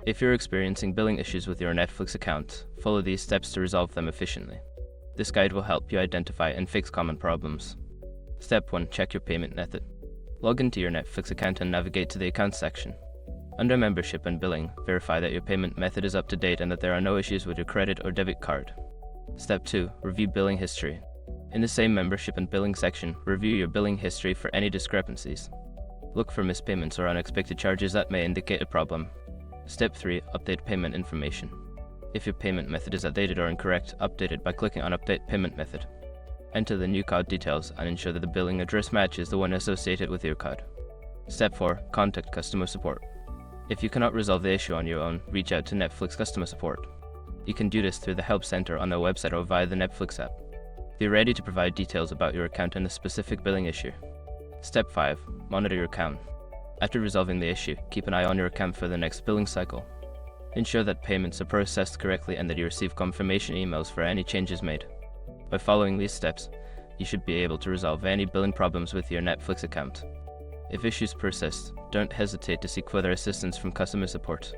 If you're experiencing billing issues with your Netflix account, follow these steps to resolve them efficiently. This guide will help you identify and fix common problems. Step 1. Check your payment method. Log into your Netflix account and navigate to the Accounts section. Under Membership and Billing, verify that your payment method is up to date and that there are no issues with your credit or debit card. Step 2. Review billing history. In the same Membership and Billing section, review your billing history for any discrepancies. Look for missed payments or unexpected charges that may indicate a problem. Step 3. Update payment information. If your payment method is outdated or incorrect, update it by clicking on Update Payment Method. Enter the new card details and ensure that the billing address matches the one associated with your card. Step 4. Contact customer support. If you cannot resolve the issue on your own, reach out to Netflix customer support. You can do this through the Help Center on their website or via the Netflix app. Be ready to provide details about your account and a specific billing issue. Step 5. Monitor your account. After resolving the issue, keep an eye on your account for the next billing cycle. Ensure that payments are processed correctly and that you receive confirmation emails for any changes made. By following these steps, you should be able to resolve any billing problems with your Netflix account. If issues persist, don't hesitate to seek further assistance from customer support.